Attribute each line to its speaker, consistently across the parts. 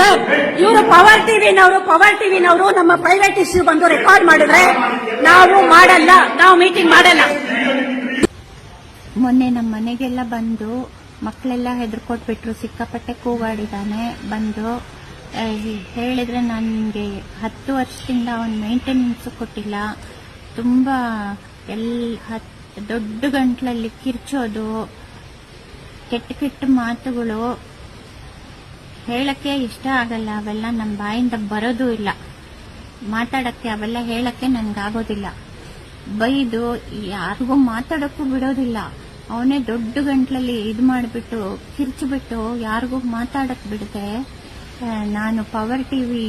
Speaker 1: Sir, ಇವರು power ಟಿವಿನವರು ನಮ್ಮ private issue ಬಂದು ರೆಕಾರ್ಡ್ ಮಾಡಿದ್ರೆ ನಾವು ಮಾಡಲ್ಲ, ನಾವು ಮೀಟಿಂಗ್ ಮಾಡಲ್ಲ.
Speaker 2: ಮೊನ್ನೆ ನಮ್ಮ ಮನೆಗೆಲ್ಲ ಬಂದು ಮಕ್ಕಳೆಲ್ಲ ಹೆದರ್ಕೊಟ್ಬಿಟ್ರು, ಸಿಕ್ಕಾಪಟ್ಟೆ ಕೂಗಾಡಿದಾನೆ. ಬಂದು ಹೇಳಿದ್ರೆ ನನಗೆ 10 ವರ್ಷದಿಂದ ಅವನ್ ಮೇಂಟೆನೆನ್ಸ್ ಕೊಟ್ಟಿಲ್ಲ, ತುಂಬಾ ದೊಡ್ಡ ಗಂಟ್ಲಲ್ಲಿ ಕಿರ್ಚೋದು, ಕೆಟ್ಟ ಮಾತುಗಳು ಹೇಳಕ್ಕೆ ಇಷ್ಟ ಆಗಲ್ಲ. ಅವೆಲ್ಲ ನನ್ನ ಬಾಯಿಂದ ಬರೋದು ಇಲ್ಲ, ಮಾತಾಡಕ್ಕೆ ಅವೆಲ್ಲ ಹೇಳಕ್ಕೆ ನನ್ಗಾಗೋದಿಲ್ಲ. ಬೈದು ಯಾರಿಗೂ ಮಾತಾಡಕ್ಕೂ ಬಿಡೋದಿಲ್ಲ. ಅವನೇ ದೊಡ್ಡ ಗಂಟ್ಲಲ್ಲಿ ಇದು ಮಾಡಿಬಿಟ್ಟು ಕಿರ್ಚಿಬಿಟ್ಟು ಯಾರಿಗೂ ಮಾತಾಡಕ್ ಬಿಡದೆ, ನಾನು power TV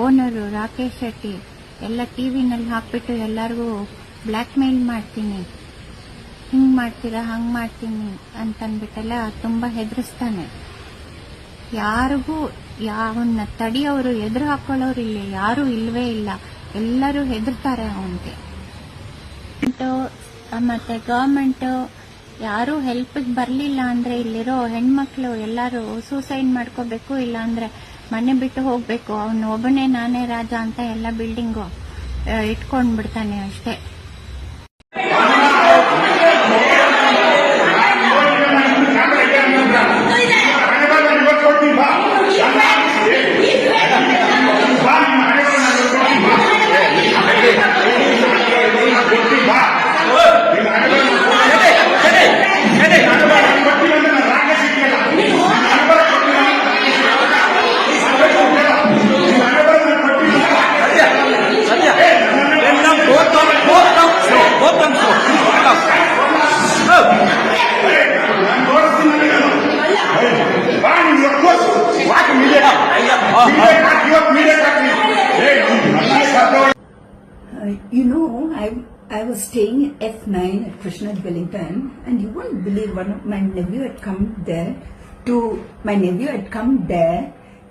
Speaker 2: owner Rakesh Shetty ಎಲ್ಲ ಟಿವಿನಲ್ಲಿ ಹಾಕ್ಬಿಟ್ಟು ಎಲ್ಲರಿಗೂ ಬ್ಲ್ಯಾಕ್ ಮೇಲ್ ಮಾಡ್ತೀನಿ, ಹಿಂಗ್ ಮಾಡ್ತೀರಾ ಹಂಗ್ ಮಾಡ್ತೀನಿ ಅಂತನ್ಬಿಟ್ಟೆಲ್ಲ ತುಂಬಾ ಹೆದರಿಸ್ತಾನೆ. ಯಾರಿಗೂ ಅವನ್ನ ತಡಿಯೋರು, ಎದುರು ಹಾಕೊಳ್ಳೋರು ಇಲ್ಲಿ ಯಾರು ಇಲ್ವೇ ಇಲ್ಲ, ಎಲ್ಲರೂ ಹೆದರ್ತಾರೆ ಅವನ್ಗೆ. ಮತ್ತೆ ಗವರ್ಮೆಂಟ್ ಯಾರು ಹೆಲ್ಪ್ ಬರ್ಲಿಲ್ಲ ಅಂದ್ರೆ ಇಲ್ಲಿರೋ ಹೆಣ್ಮಕ್ಳು ಎಲ್ಲಾರು ಸೂಸೈಡ್ ಮಾಡ್ಕೋಬೇಕು, ಇಲ್ಲ ಅಂದ್ರೆ ಮನೆ ಬಿಟ್ಟು ಹೋಗ್ಬೇಕು, ಅವನು ಒಬ್ಬನೇ ನಾನೇ ರಾಜ ಅಂತ ಎಲ್ಲ ಬಿಲ್ಡಿಂಗು ಇಟ್ಕೊಂಡ್ ಬಿಡ್ತಾನೆ ಅಷ್ಟೇ.
Speaker 3: You know, I was staying at F9 at Krishna Wellington, and you won't believe my nephew had come there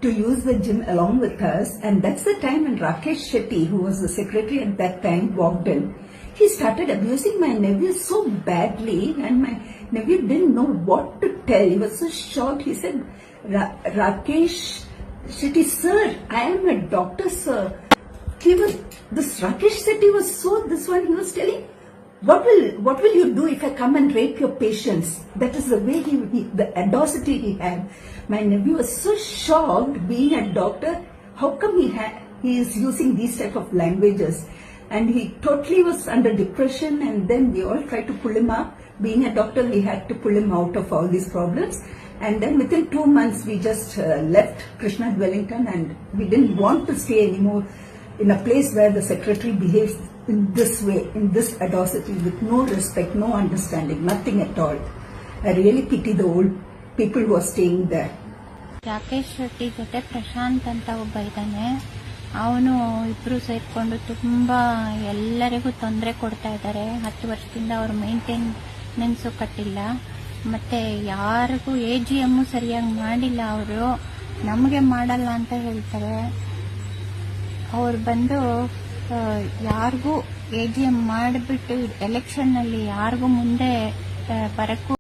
Speaker 3: to use the gym along with us, and that's the time when Rakesh Shetty, who was the secretary at that time, walked in. He started abusing my nephew so badly, and my nephew didn't know what to tell. He was so shocked. He said, Rakesh Shetty, sir, I am a doctor, sir. This Rakesh Shetty was he was telling, what will you do if I come and rape your patients? That is the way the audacity he had. My nephew was so shocked, being a doctor, how come he is using these type of languages? And he totally was under depression, and then we all tried to pull him up. Being a doctor, we had to pull him out of all these problems. And then within 2 months, we just left Krishna Wellington, and we didn't want to stay anymore in a place where the secretary behaves in this way, in this audacity, with no respect, no understanding, nothing at all. I really pity the old people who are staying there.
Speaker 2: Rakesh Shetty ಜೊತೆ ಪ್ರಶಾಂತ್ ಅಂತ ಒಬ್ಬ ಇದ್ದಾನೆ. ಅವನು ಇಬ್ರು ಸೇರ್ಕೊಂಡು ತುಂಬಾ ಎಲ್ಲರಿಗೂ ತೊಂದರೆ ಕೊಡ್ತಾ ಇದ್ದಾರೆ. 10 ವರ್ಷದಿಂದ ಅವ್ರು ಮೇಂಟೆನೆನ್ಸ್ ಕಟ್ಟಿಲ್ಲ, ಮತ್ತೆ ಯಾರಿಗೂ AGM ಸರಿಯಾಗಿ ಮಾಡಿಲ್ಲ. ಅವರು ನಮಗೆ ಮಾಡಲ್ಲ ಅಂತ ಹೇಳ್ತಾರೆ. ಅವ್ರು ಬಂದು ಯಾರಿಗೂ AGM ಮಾಡಿಬಿಟ್ಟು ಎಲೆಕ್ಷನ್ ನಲ್ಲಿ ಯಾರಿಗೂ ಮುಂದೆ ಬರಕ್ಕೂ